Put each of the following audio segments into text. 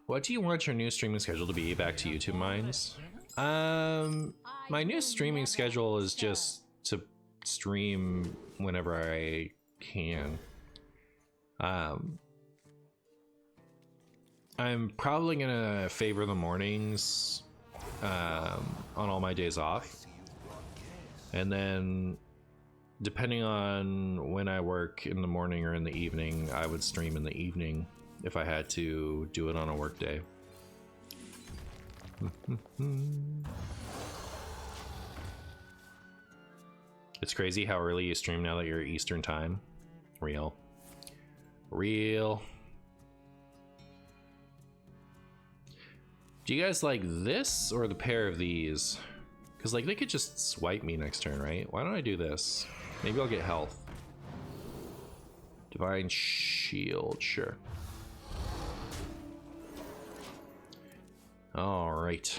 What do you want your new streaming schedule to be? Back to YouTube Minds. My new streaming schedule is just to stream whenever I can. I'm probably gonna favor the mornings on all my days off, and then depending on when I work in the morning or in the evening, I would stream in the evening if I had to do it on a work day. It's crazy how early you stream now that you're Eastern time. Real. Do you guys like this or the pair of these? Because like they could just swipe me next turn, right? Why don't I do this? Maybe I'll get health. Divine Shield, sure. All right.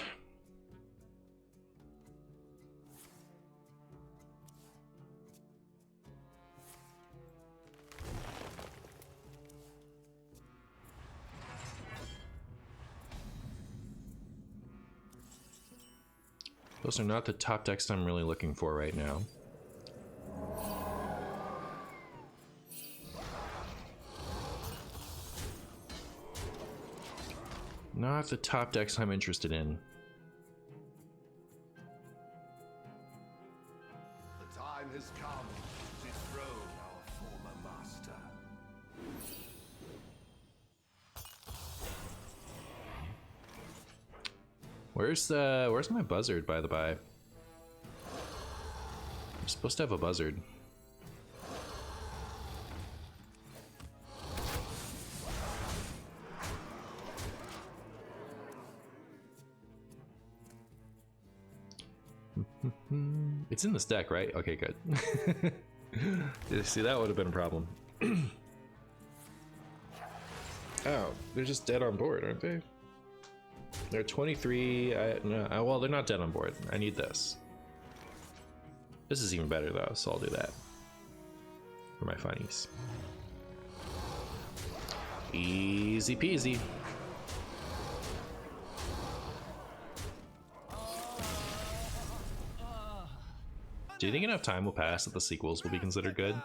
Those are not the top decks I'm really looking for right now. Not the top decks I'm interested in. The time has come to dethrone our former master. Where's my buzzard, by the by? I'm supposed to have a buzzard. It's in this deck, right? Okay, good. See, that would have been a problem. Oh, they're just dead on board, aren't they? They're 23. No, well, they're not dead on board. I need this. This is even better though, so I'll do that for my funnies. Easy peasy. Do you think enough time will pass that the sequels will be considered good?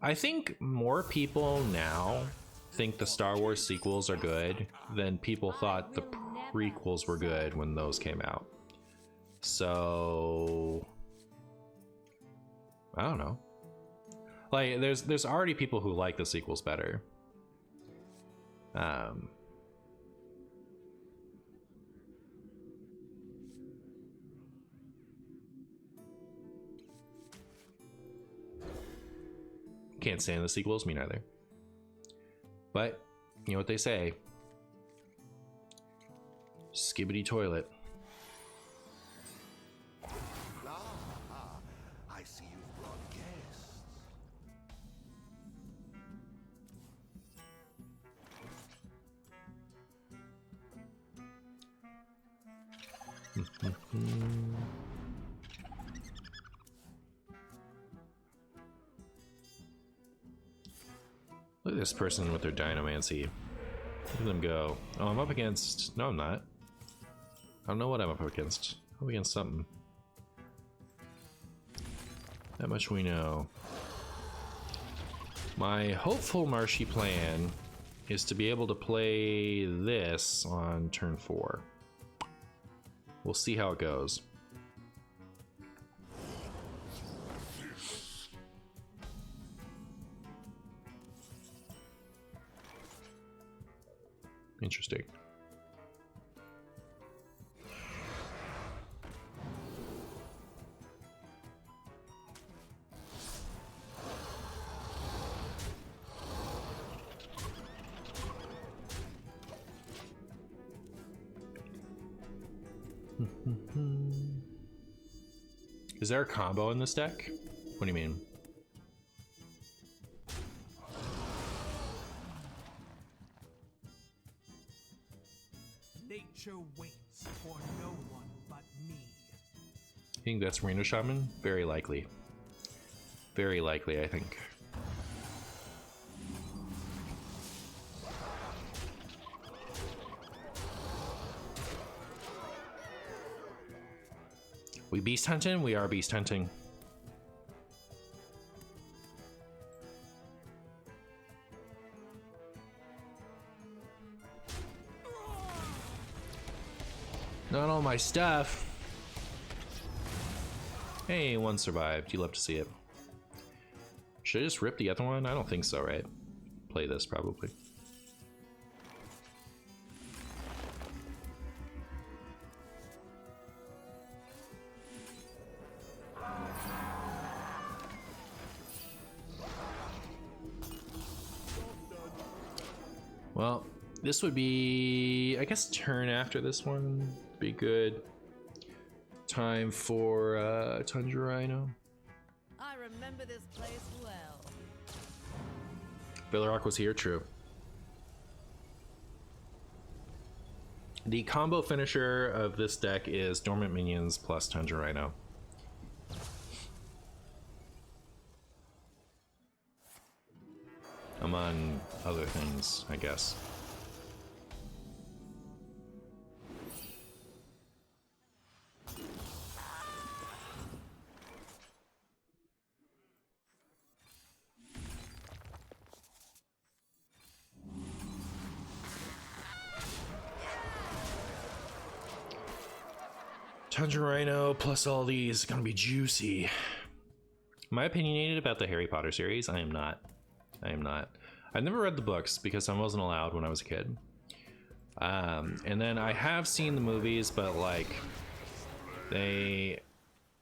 I think more people now think the Star Wars sequels are good than people thought the prequels were good when those came out. So I don't know. Like there's already people who like the sequels better. Can't stand the sequels, me neither. But you know what they say. Skibbity toilet. I see you've brought guests. Look at this person with their Dinomancy. Look at them go. Oh, I'm up against... No, I'm not. I don't know what I'm up against. I'm up against something. That much we know. My hopeful marshy plan is to be able to play this on turn 4. We'll see how it goes. Interesting. Is there a combo in this deck? What do you mean? Nature waits for no one but me. You think that's Reno Shaman? Very likely. Very likely, I think. We beast hunting? We are beast hunting. Not all my stuff. Hey, one survived. You love to see it. Should I just rip the other one? I don't think so, right? Play this probably. Well, this would be, I guess, turn after this one. Be good. Time for Tundra Rhino. I remember this place well. Villarok was here, true. The combo finisher of this deck is Dormant Minions plus Tundra Rhino. Among other things, I guess. Tundra Rhino plus all these is gonna be juicy. Am I opinionated about the Harry Potter series? I am not. I am not. I've never read the books because I wasn't allowed when I was a kid. And then I have seen the movies, but like they,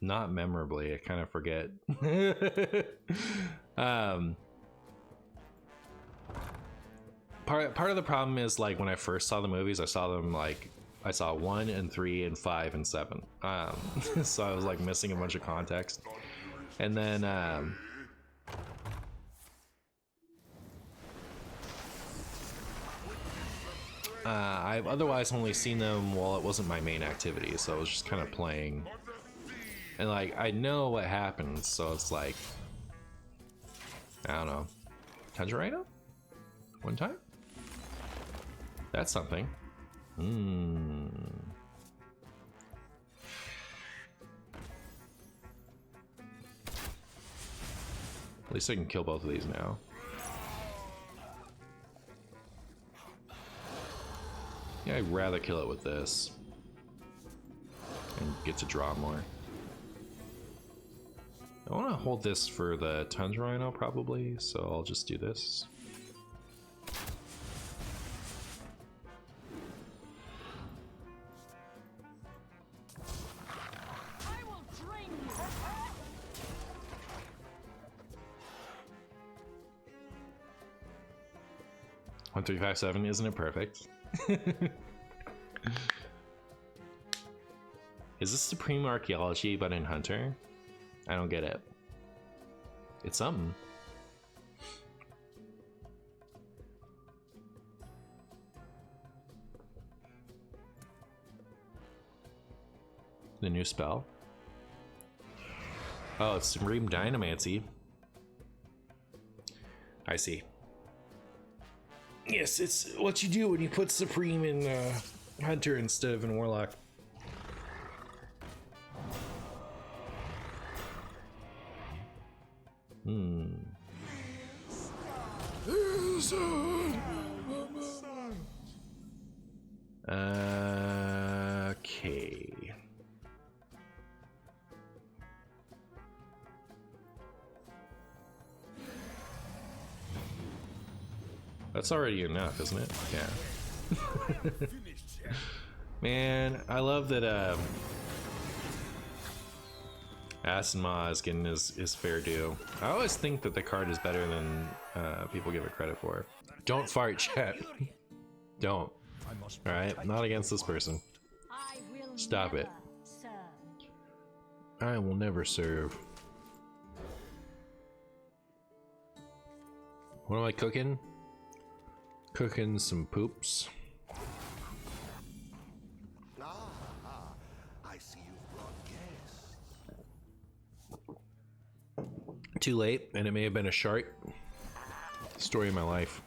not memorably. I kind of forget. Part of the problem is like when I first saw the movies, I saw them like I saw 1 and 3 and 5 and 7. So I was like missing a bunch of context. And then I've otherwise only seen them while it wasn't my main activity, so I was just kind of playing. And like I know what happens, so it's like I don't know. Tundra Rhino? One time? That's something. At least I can kill both of these now. Yeah, I'd rather kill it with this and get to draw more. I want to hold this for the Tundra Rhino probably, so I'll just do this. I will train you. 1357, isn't it perfect? Is this Supreme Archaeology but in Hunter? I don't get it. It's something. The new spell? Oh, it's Supreme Dinomancy. I see. Yes, it's what you do when you put Supreme in Hunter instead of in Warlock. Okay. That's already enough, isn't it? Yeah. Man, I love that Asinma is getting his fair due. I always think that the card is better than people give it credit for. Don't fart, chat. Don't. Alright, not against this person. I will Stop it. never serve. I will never serve. What am I cooking? Cooking some poops. I see you've brought guests. Too late, and it may have been a shark. Story of my life.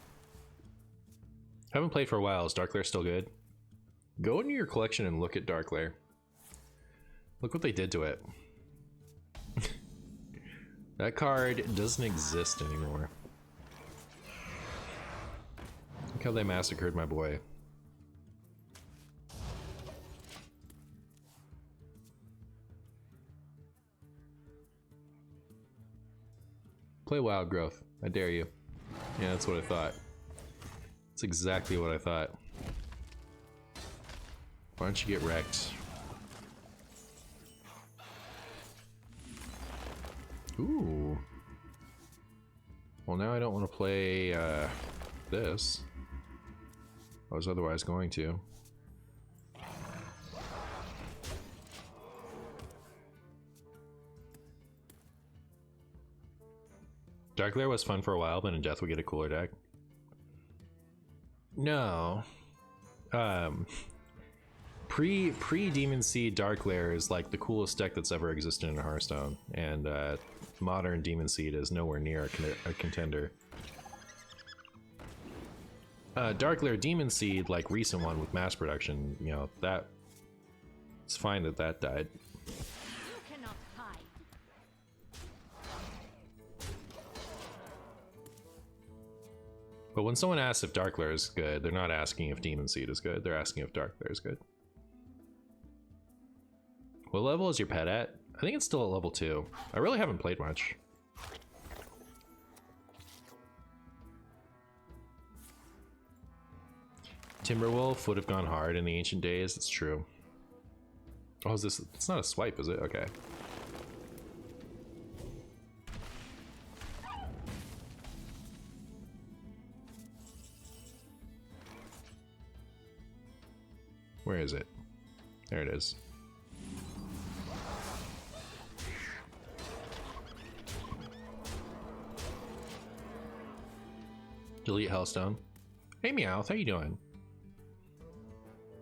Haven't played for a while. Is Dark Lair still good? Go into your collection and look at Dark Lair. Look what they did to it. That card doesn't exist anymore. Look how they massacred my boy. Play Wild Growth. I dare you. Yeah, that's what I thought. That's exactly what I thought. Why don't you get wrecked? Ooh. Well, now I don't want to play this. I was otherwise going to. Dark Lair was fun for a while, but in Death we get a cooler deck. No. Pre Demon Seed Dark Lair is like the coolest deck that's ever existed in Hearthstone, and modern Demon Seed is nowhere near a contender. Dark Lair Demon Seed, like recent one with mass production, you know, that it's fine that that died. You cannot hide. But when someone asks if Dark Lair is good, they're not asking if Demon Seed is good, they're asking if Dark Lair is good. What level is your pet at? I think it's still at level 2. I really haven't played much. Timberwolf would have gone hard in the ancient days, it's true. Oh, is this, it's not a swipe, is it? Okay. Where is it? There it is. Delete Hearthstone. Hey Meowth, how you doing?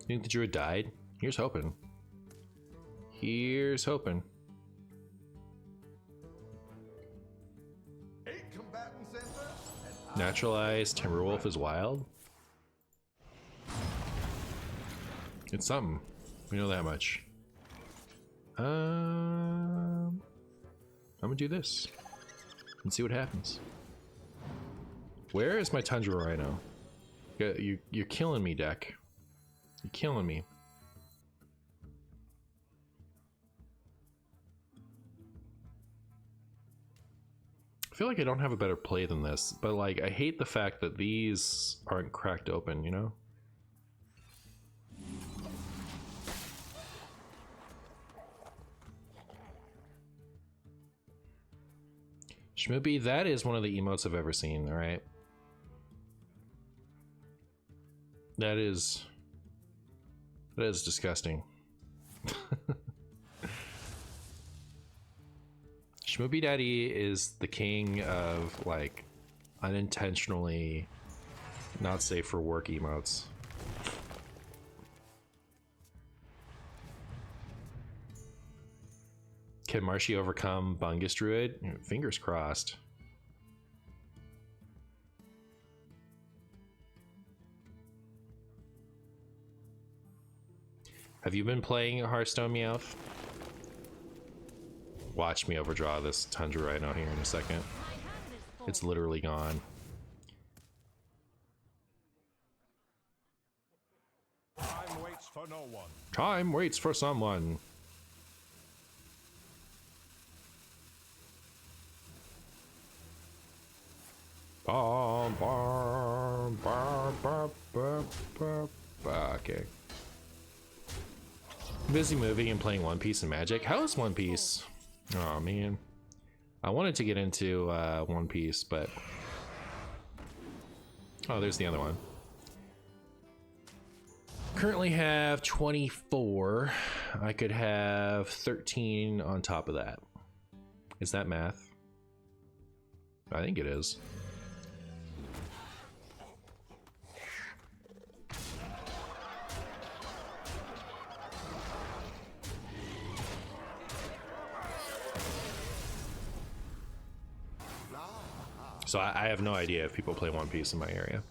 You think the druid died? Here's hoping. Here's hoping. 8 combatant center. Naturalized Timberwolf is wild. It's something. We know that much. I'm gonna do this and see what happens. Where is my Tundra Rhino? You're killing me, deck. You're killing me. I feel like I don't have a better play than this, but like I hate the fact that these aren't cracked open, you know? Shmubi, that is one of the emotes I've ever seen, alright? That is disgusting. Shmubi Daddy is the king of, like, unintentionally not safe for work emotes. Can Marshy overcome Bungus Druid? Fingers crossed. Have you been playing Hearthstone, Meowth? Watch me overdraw this Tundra Rhino here in a second. It's literally gone. Time waits for no one. Time waits for someone. Okay. Busy moving and playing One Piece and Magic. How is One Piece? Oh man, I wanted to get into One Piece, but oh, there's the other one. Currently have 24. I could have 13 on top of that. Is that math? I think it is. So I have no idea if people play One Piece in my area.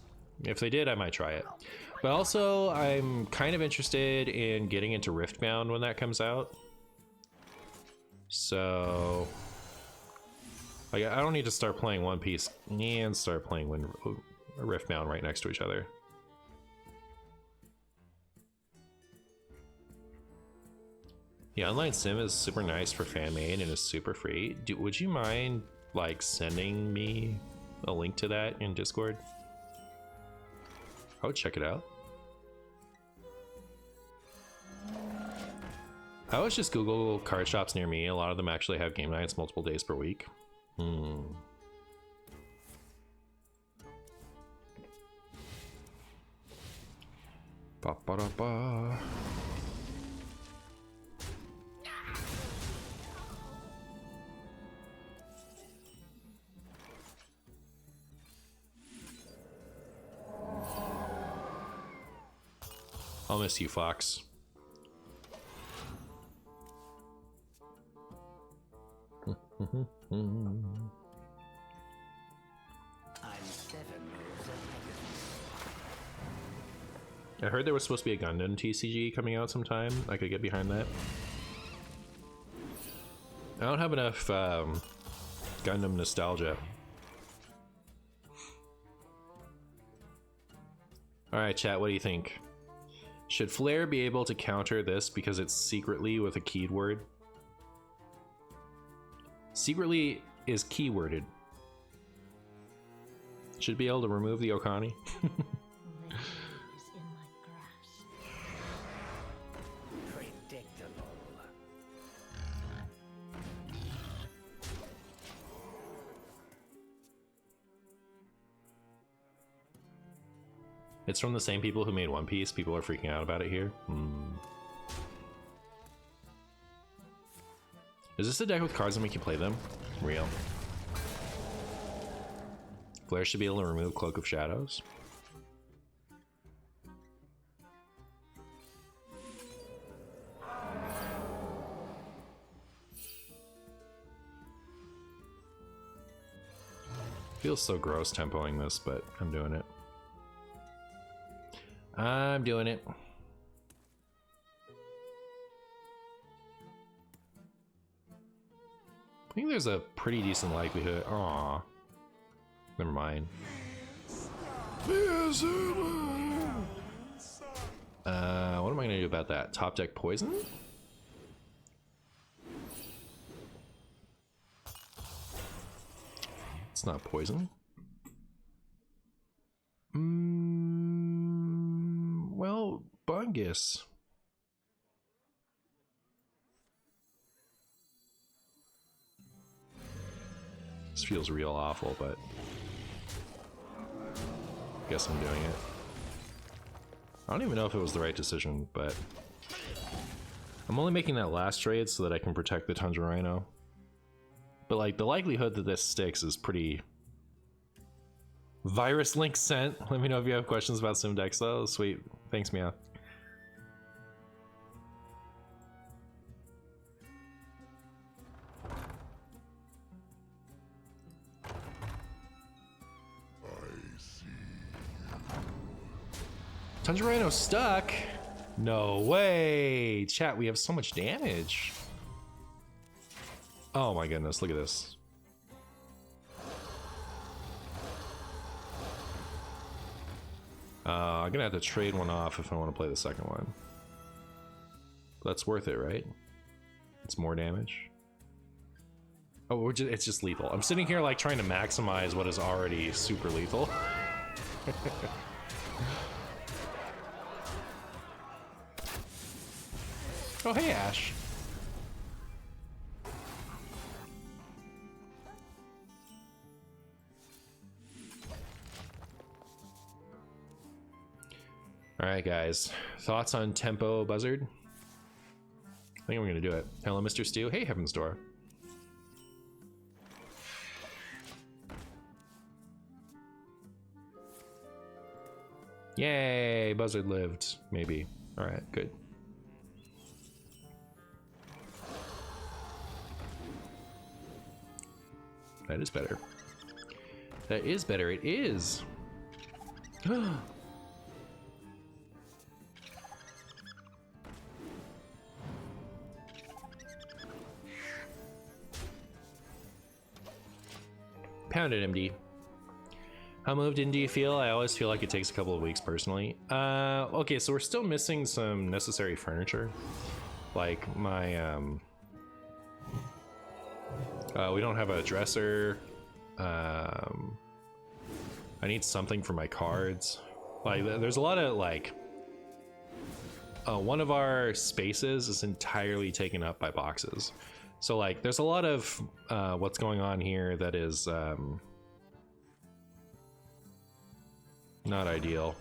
If they did, I might try it. But also, I'm kind of interested in getting into Riftbound when that comes out. So like, I don't need to start playing One Piece and start playing Riftbound right next to each other. Yeah, Online Sim is super nice for fan made and is super free. Would you mind like sending me a link to that in Discord? I would check it out. I always just Google card shops near me. A lot of them actually have game nights multiple days per week. Ba ba da ba. I'll miss you, Fox. I'm 7 moves ahead. I heard there was supposed to be a Gundam TCG coming out sometime. I could get behind that. I don't have enough Gundam nostalgia. Alright, chat, what do you think? Should Flare be able to counter this because it's secretly with a keyword? Secretly is keyworded. Should be able to remove the Okani. Predictable. It's from the same people who made One Piece. People are freaking out about it here. Is this a deck with cards that make you play them? Real. Flare should be able to remove Cloak of Shadows. Feels so gross tempoing this, but I'm doing it. I'm doing it. I think there's a pretty decent likelihood. Aw. Never mind. What am I gonna do about that? Top deck poison? It's not poison. Well, Bungus. This feels real awful, but I guess I'm doing it. I don't even know if it was the right decision, but I'm only making that last trade so that I can protect the Tundra Rhino. But like, the likelihood that this sticks is pretty... Virus link sent. Let me know if you have questions about Sim decks though. Sweet. Thanks, Mia. Tundra Rhino stuck? No way! Chat, we have so much damage. Oh my goodness, look at this. I'm gonna have to trade one off if I want to play the second one. But that's worth it, right? It's more damage. Oh, it's just lethal. I'm sitting here like trying to maximize what is already super lethal. Oh, hey, Ash. All right, guys. Thoughts on Tempo Buzzard? I think I'm gonna do it. Hello, Mr. Stew. Hey, Heaven's Door. Yay, Buzzard lived. Maybe. All right, good. That is better. That is better. It is. Pounded MD. How moved in do you feel? I always feel like it takes a couple of weeks personally. Okay, so we're still missing some necessary furniture. Like my, we don't have a dresser. I need something for my cards. Like, there's a lot of like, one of our spaces is entirely taken up by boxes. So like, there's a lot of what's going on here that is not ideal.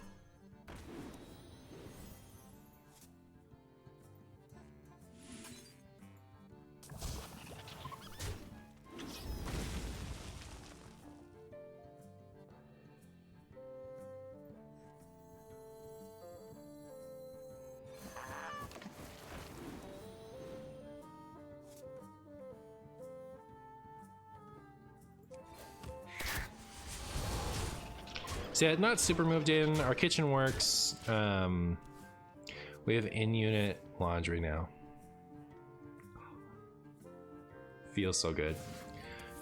So yeah, not super moved in. Our kitchen works. We have in-unit laundry now. Feels so good.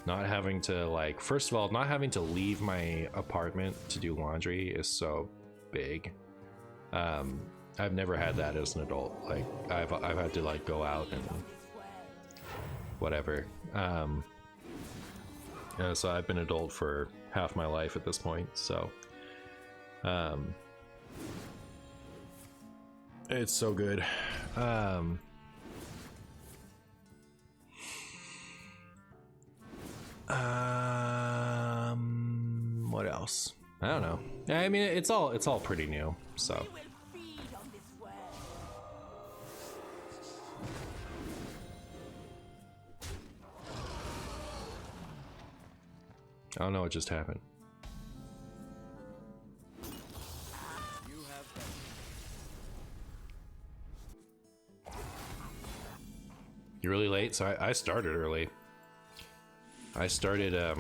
Not having to, like, first of all, not having to leave my apartment to do laundry is so big. I've never had that as an adult. Like, I've had to like go out and whatever. So I've been adult for half my life at this point. So, it's so good. What else? I don't know. I mean, it's all pretty new. So. I don't know what just happened. You're really late, so I started early. I started, I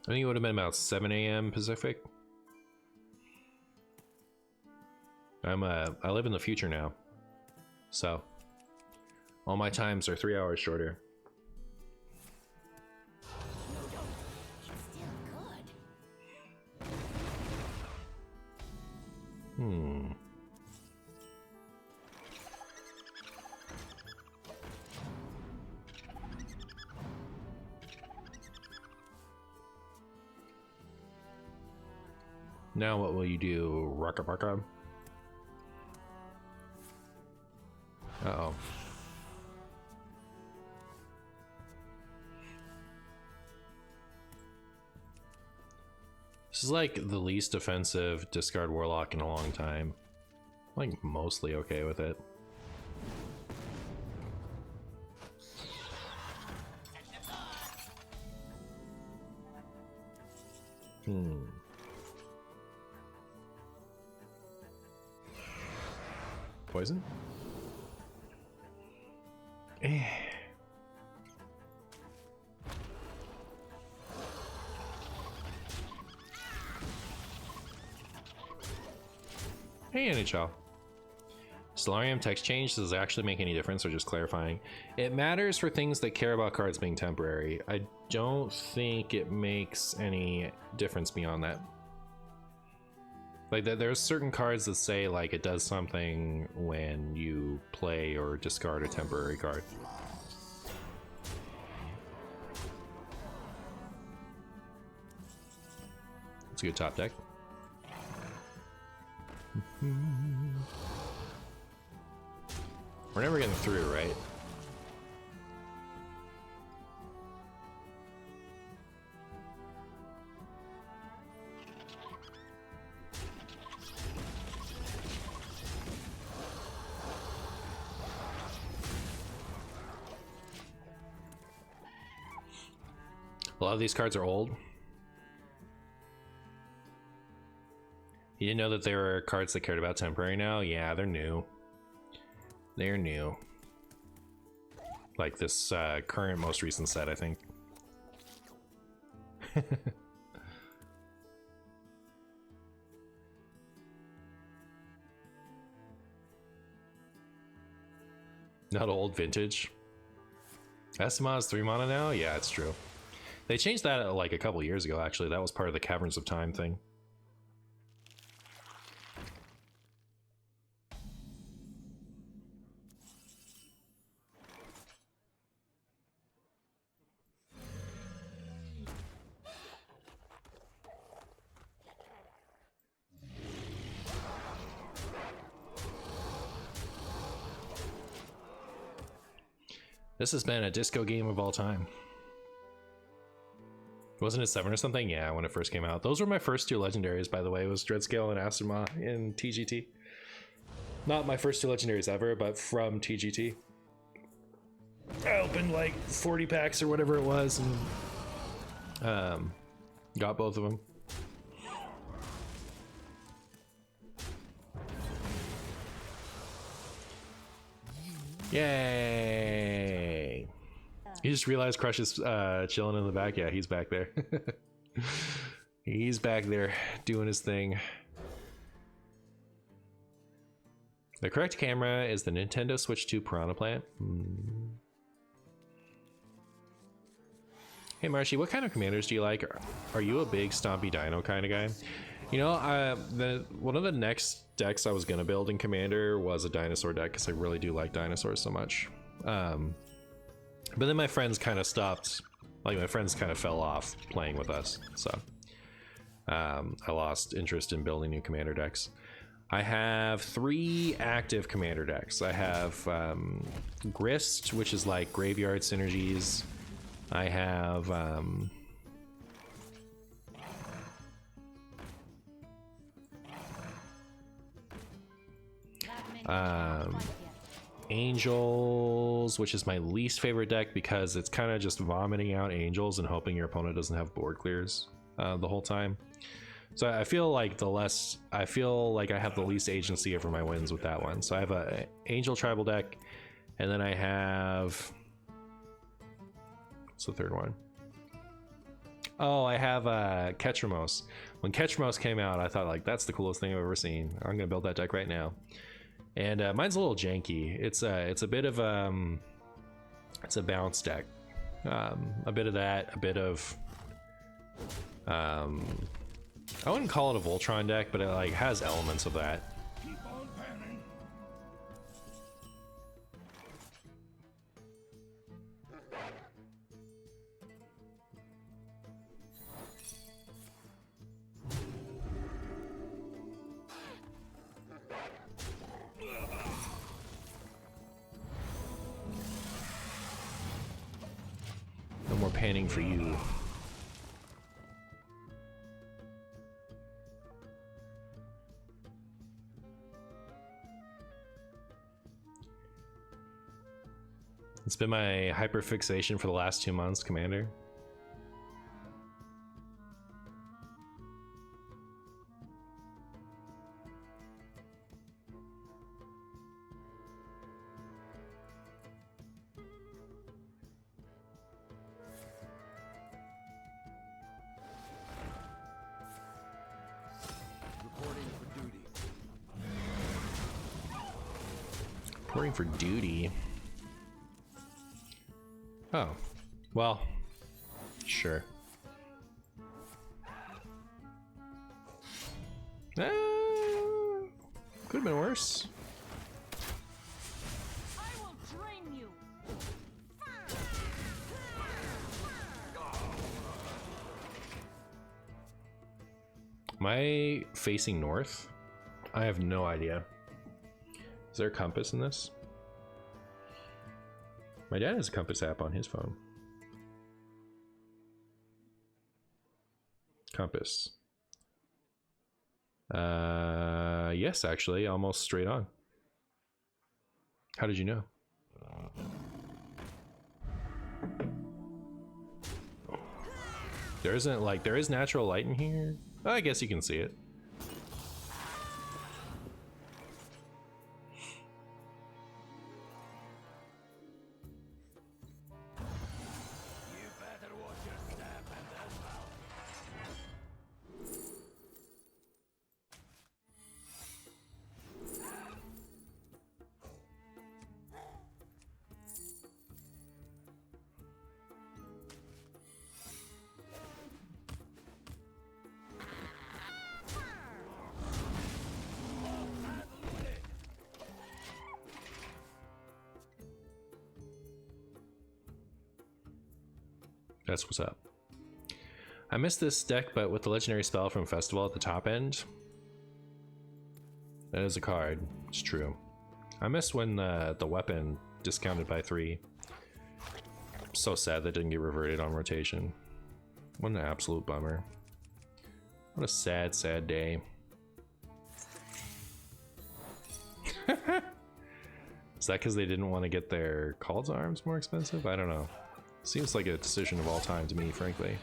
think it would have been about 7 a.m. Pacific. I live in the future now. So, all my times are 3 hours shorter. Now what will you do, Raka Raka? Uh-oh. This is like the least offensive discard Warlock in a long time. I'm like mostly okay with it. Poison? Hey, NHL. Solarium text change, does it actually make any difference or just clarifying? It matters for things that care about cards being temporary. I don't think it makes any difference beyond that. Like, there's certain cards that say, like, it does something when you play or discard a temporary card. It's a good top deck. We're never getting through, right? A lot of these cards are old. You didn't know that there were cards that cared about temporary now? Yeah, they're new. They're new. Like this current most recent set, I think. Not old, vintage. Esma's 3 mana now? Yeah, it's true. They changed that like a couple years ago, actually. That was part of the Caverns of Time thing. This has been a disco game of all time. Wasn't it 7 or something? Yeah, when it first came out. Those were my first 2 legendaries, by the way. It was Dreadscale and Asuma in TGT. Not my first 2 legendaries ever, but from TGT. I opened like 40 packs or whatever it was and got both of them. Yay! You just realized Crush is chilling in the back. Yeah, he's back there. He's back there doing his thing. The correct camera is the Nintendo Switch 2 Piranha Plant. Hey Marshy, what kind of commanders do you like? Are you a big Stompy Dino kind of guy? You know, one of the next decks I was gonna build in Commander was a dinosaur deck because I really do like dinosaurs so much. But then my friends kind of stopped, like my friends kind of fell off playing with us, so I lost interest in building new Commander decks. I have 3 active Commander decks. I have Grist, which is like graveyard synergies. I have Angels, which is my least favorite deck because it's kind of just vomiting out angels and hoping your opponent doesn't have board clears the whole time. So I feel like I have the least agency over my wins with that one. So I have a Angel Tribal deck, and then I have, what's the third one? Oh, I have Ketramos. When Ketramos came out, I thought like that's the coolest thing I've ever seen. I'm gonna build that deck right now. And mine's a little janky. It's a bit of it's a bounce deck. A bit of that, a bit of I wouldn't call it a Voltron deck, but it like has elements of that. Keep on panning. No more panning for you. It's been my hyperfixation for the last 2 months, Commander. Reporting for duty. Oh, well, sure. Could have been worse. I will drain you. Am I facing north? I have no idea. Is there a compass in this? My dad has a compass app on his phone. Compass. Yes, actually, almost straight on. How did you know? There isn't like, there is natural light in here. Oh, I guess you can see it. That's what's up. I missed this deck, but with the legendary spell from Festival at the top end, that is a card. It's true. I missed when the weapon discounted by 3. So sad that didn't get reverted on rotation. What an absolute bummer. What a sad, sad day. Is that because they didn't want to get their Called Arms more expensive? I don't know. Seems like a decision of all time to me, frankly.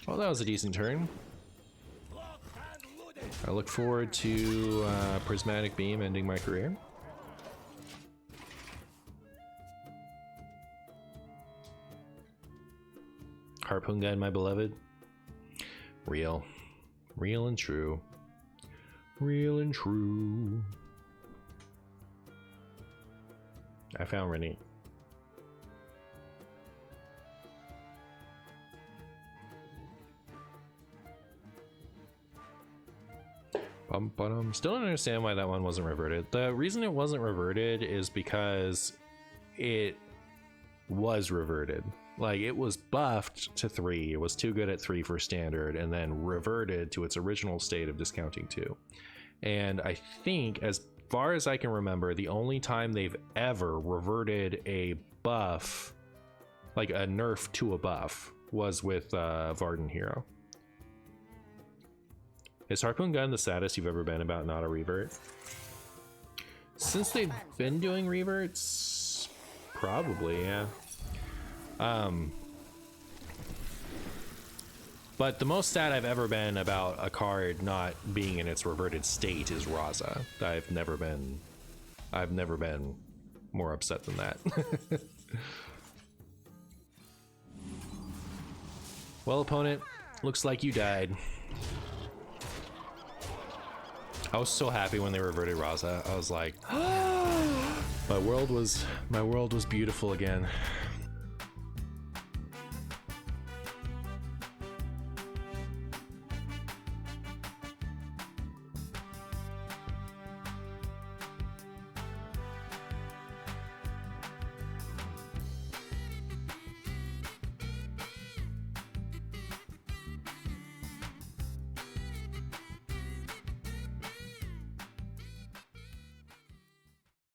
Well, that was a decent turn. I look forward to Prismatic Beam ending my career. Harpoon Gun, my beloved. Real. Real and true. Real and true. I found Rennie. Still don't understand why that one wasn't reverted. The reason it wasn't reverted is because it was reverted. Like, it was buffed to 3. It was too good at 3 for standard, and then reverted to its original state of discounting 2. And I think, as far as I can remember, the only time they've ever reverted a buff, like a nerf to a buff, was with Varden Hero. Is Harpoon Gun the saddest you've ever been about not a revert? Since they've been doing reverts, probably, yeah. But the most sad I've ever been about a card not being in its reverted state is Raza. I've never been more upset than that. Well, opponent, looks like you died. I was so happy when they reverted Raza. I was like, my world was beautiful again.